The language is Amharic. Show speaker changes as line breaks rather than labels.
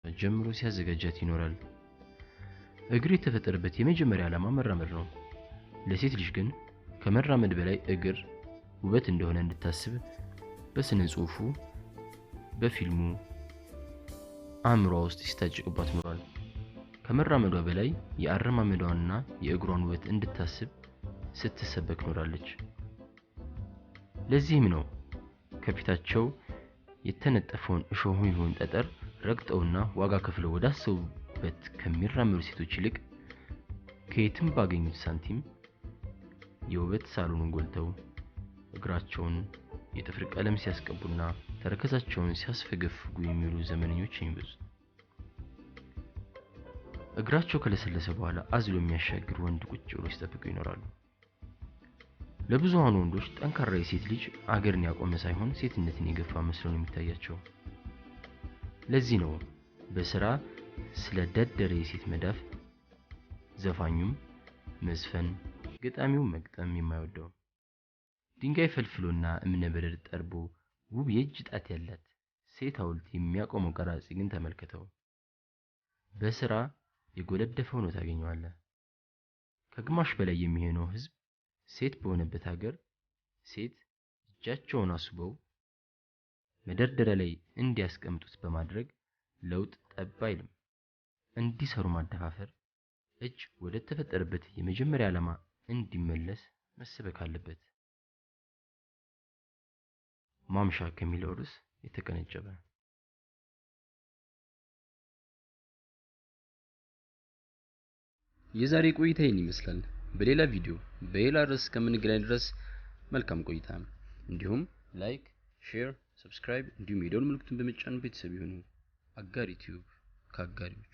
ጀምሮ ሲያዘጋጃት ይኖራል። እግር የተፈጠረበት የመጀመሪያ ዓላማ መራመድ ነው። ለሴት ልጅ ግን ከመራመድ በላይ እግር ውበት እንደሆነ እንድታስብ በስነ ጽሑፉ በፊልሙ አእምሯ ውስጥ ሲታጭቅባት ኖሯል። ከመራመዷ በላይ የአረማመዷንና የእግሯን ውበት እንድታስብ ስትሰበክ ኖራለች። ለዚህም ነው ከፊታቸው የተነጠፈውን እሾህ ይሁን ጠጠር ረግጠውና ዋጋ ከፍለው ወዳሰቡበት ከሚራመዱ ሴቶች ይልቅ ከየትም ባገኙት ሳንቲም የውበት ሳሎኑን ጎልተው እግራቸውን የጥፍር ቀለም ሲያስቀቡና ተረከዛቸውን ሲያስፈገፍጉ የሚውሉ ዘመነኞች የሚበዙት። እግራቸው ከለሰለሰ በኋላ አዝሎ የሚያሻግር ወንድ ቁጭ ብሎ ሲጠብቁ ይኖራሉ። ለብዙሃኑ ወንዶች ጠንካራ የሴት ልጅ አገርን ያቆመ ሳይሆን ሴትነትን የገፋ መስሎ ነው የሚታያቸው። ለዚህ ነው በስራ ስለ ደደረ የሴት መዳፍ ዘፋኙም መዝፈን ገጣሚው መግጠም የማይወደው። ድንጋይ ፈልፍሎና እምነ በረድ ጠርቦ ውብ የእጅ ጣት ያላት ሴት ሐውልት የሚያቆመው ቀራጺ ግን ተመልከተው በስራ የጎለደፈው ነው ታገኘዋለህ። ከግማሽ በላይ የሚሆነው ህዝብ ሴት በሆነበት ሀገር ሴት እጃቸውን አስበው መደርደሪያ ላይ እንዲያስቀምጡት በማድረግ ለውጥ ጠብ አይልም። እንዲሰሩ ማደፋፈር እጅ ወደ ተፈጠረበት የመጀመሪያ ዓላማ እንዲመለስ መሰበክ አለበት። ማምሻ ከሚለው ርዕስ የተቀነጨበ።
የዛሬ ቆይታ ይህን ይመስላል። በሌላ ቪዲዮ በሌላ ርዕስ ከምንገናኝ ድረስ መልካም ቆይታ። እንዲሁም ላይክ፣ ሼር፣ ሰብስክራይብ እንዲሁም የደወል ምልክቱን በመጫን ቤተሰብ ይሁኑ። አጋር ዩቲዩብ ከአጋሪዎቹ